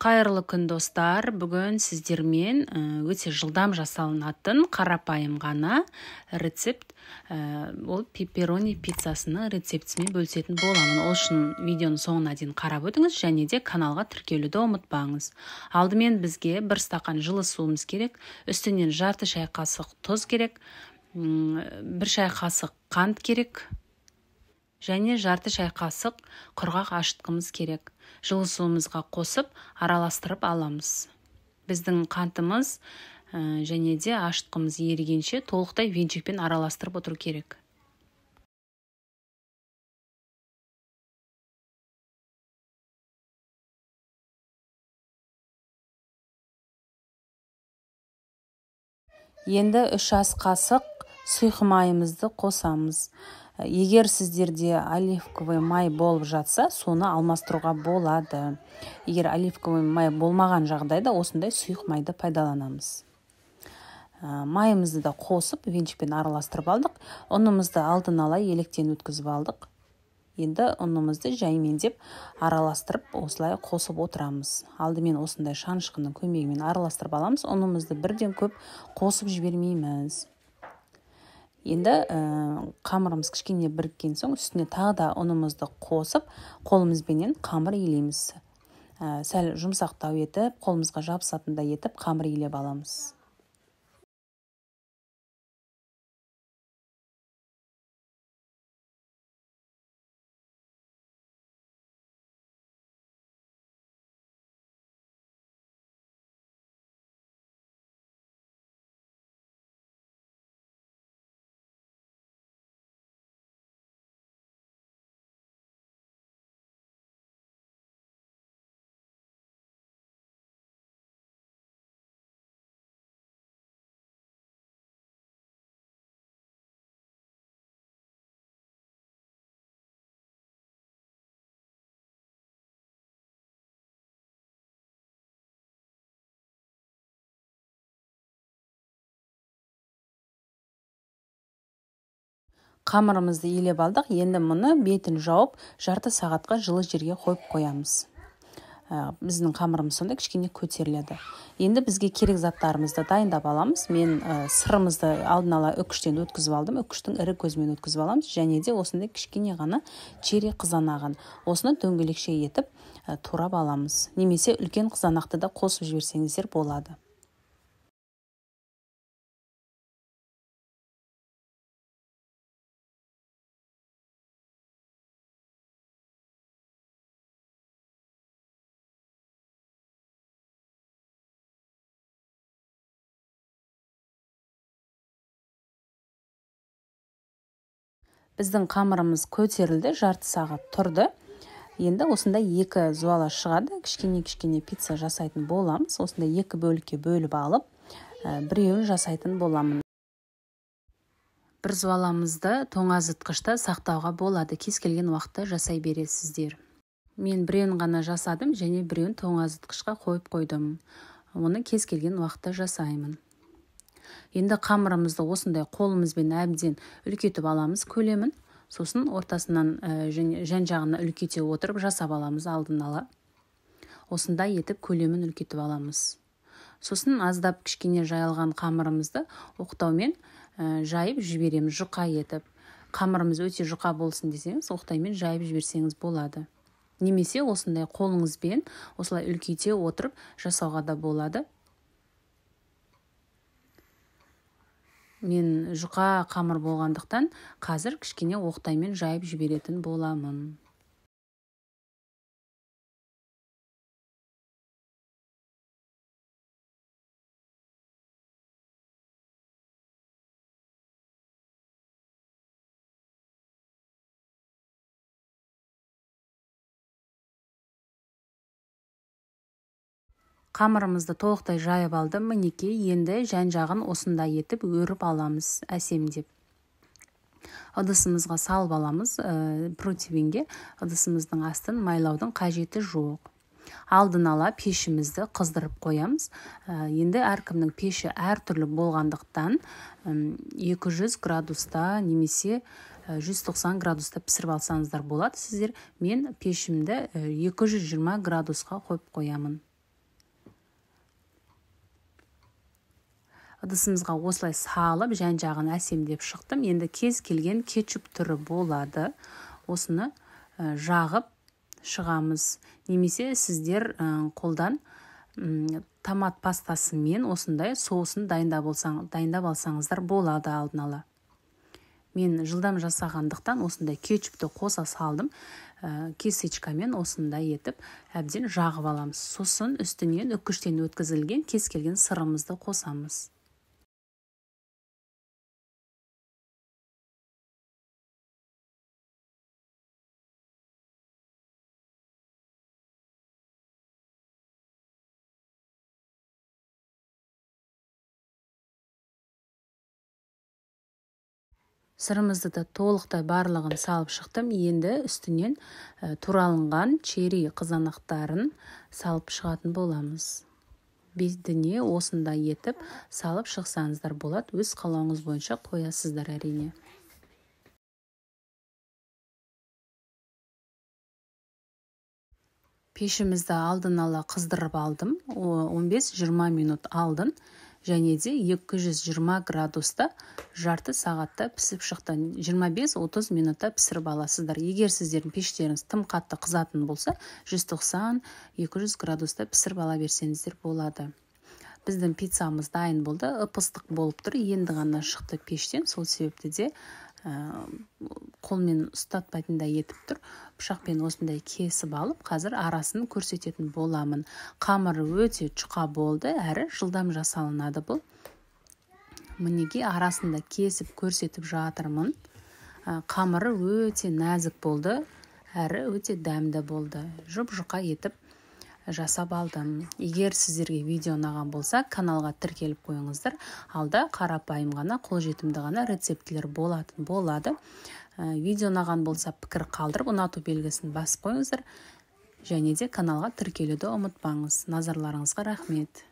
Қайырлы күн достар, бүгін сіздермен өте жылдам жасалынатын қарапайым ғана рецепт, ол пепперони пиццасының рецептісімен бөлісетін боламын. Ол үшін видеоның соңына дейін қарап өтіңіз және де каналға тіркелуді ұмытпаңыз. Алдымен бізге 1 стақан жылы суымыз керек, үстінен жарты шай қасық тұз керек, 1 шай қасық қант керек, және жарты шай қасық құрғақ ашытқымыз керек. Жылы суымызға қосып, араластырып аламыз. Біздің қантымыз және де ашытқымыз ерігенше толықтай венчикпен араластырып отыру керек. Енді 3 ас қасық сұйық майымызды қосамыз. Егер сіздерде оливковый май болып жатса, соны алмастыруға болады. Егер оливковый май болмаған жағдайда осындай сұйық майды пайдаланамыз. Майымызды да қосып, венчикпен араластырып алдық. Ұнымызды алдын ала електен өткізіп алдық. Енді ұнымызды жаймендеп араластырып, осылай қосып отырамыз. Алдымен осындай шанышқының көмегімен араластырып аламыз. Ұнымызды бірден көп қосып жібермейміз. Енді қамырымыз кішкене біріккен соң, үстіне тағы да ұнымызды қосып, қолымызбенен қамыр илейміз. Сәл жұмсақтау етіп, қолымызға жабысатындай етіп, қамыр илеп аламыз. Қамырымызды илеп алдық. Енді мұны бетін жауып, жарты сағатқа жылы жерге қойып қоямыз. Біздің қамырымыз сонда кішкене көтеріледі. Енді бізге керек заттарымызды дайындап аламыз. Мен сырымызды алдын ала үкіштен өткізіп алдым. Үкіштің ірі көзімен өткізіп аламыз. Және де осындай кішкене ғана черри қызанағын. Осыны дөңгелекше етіп турап аламыз. Немесе үлкен қызанақты да қосып жіберсеңіздер болады. Біздің қамырымыз көтерілді, жарты сағат тұрды. Енді осындай 2 зуала шығады. Кішкене пицца жасайтын боламыз. Осындай 2 бөлікке бөліп алып, біреуін жасайтын боламын. Бір зуаламызды тоңазытқышта сақтауға болады. Кез келген уақытта жасай бересіздер. Мен біреуін ғана жасадым және біреуін тоңазытқышқа қойып қойдым. Оны кез келген уақытта жасаймын. Енді қамырымызды осындай қолымызбен әбден үлкетіп аламыз көлемін. Сосын ортасынан жан-жағына үлкете отырып жасап аламыз алдын ала. Осындай етіп көлемін үлкетіп аламыз. Сосын аздап кішкене жайылған қамырымызды оқтаумен жайып жібереміз, жұқа етіп. Қамырымыз өте жұқа болсын десеңіз, оқтаймен жайып жіберсеңіз болады. Немесе осындай қолыңызбен осылай үлкете отырып жасауға да болады. Мен жұқа қамыр болғандықтан қазір кішкене оқтаймен жайып жіберетін боламын. Қамырымызды толықтай жайып алдым. Мінекей, енді жан-жағын осындай етіп өріп аламыз, әсемдеп. Ыдысымызға салып аламыз противенге. Ыдысымыздың астын майлаудың қажеті жоқ. Алдын ала пешімізді қыздырып қоямыз. Енді әркімнің пеші әртүрлі болғандықтан 200 градуста немесе 190 градуста пісіріп алсаңыздар болады сіздер. Мен пешімді 220 градусқа қойып қоямын. ыдысымызға осылай салып жан жағын әсемдеп шықтым. Енді кез келген кетчуп түрі болады. Осыны жағып шығамыз. Немесе сіздер қолдан томат пастасымен осындай соусын дайындап алсаңыздар болады алдын ала. Мен жылдам жасағандықтан осындай кетчупты қоса салдым. Кесечкамен осындай етіп әбден жағып аламыз. Сосын үстінен үккіштен өткізілген кез келген сырымызды қосамыз. Сырымызды да толықтай барлығын салып шықтым. Енді үстінен туралынған черри қызанақтарын салып шығатын боламыз. Бетіне осындай етіп салып шықсаңыздар болады. Өз қалауыңыз бойынша қоясыздар әрине. Пешімізді алдын ала қыздырып алдым. 15-20 минут алдын. Және де 220 градуста жарты сағатта пісіп шықты. 25-30 минутта пісіріп аласыздар. Егер сіздердің пештеріңіз тым қатты қызатын болса, 190-200 градуста пісіріп ала берсеңіздер болады. Біздің пиццамыз дайын болды. Ып-ыстық болып тұр. Енді ғана шықты пештен. Сол себепті де қолмен ұстатпайтындай етіп тұр. Пышақпен осындай кесіп алып, қазір арасын көрсететін боламын. Қамыры өте жұқа болды, әрі жылдам жасалынады бұл. Мінеге арасында кесіп көрсетіп жатырмын. Қамыры өте нәзік болды, әрі өте дәмді болды. Жұп-жұқа етіп жасап алдым. Егер сіздерге видео ұнаған болса, каналға тіркеліп қойыңыздар. Алда қарапайым ғана, қолжетімді ғана рецептілер болады. Видео ұнаған болса, пікір қалдырып, ұнату белгісін басып қойыңыздар. Және де каналға тіркелуді ұмытпаңыз. Назарларыңызға рахмет.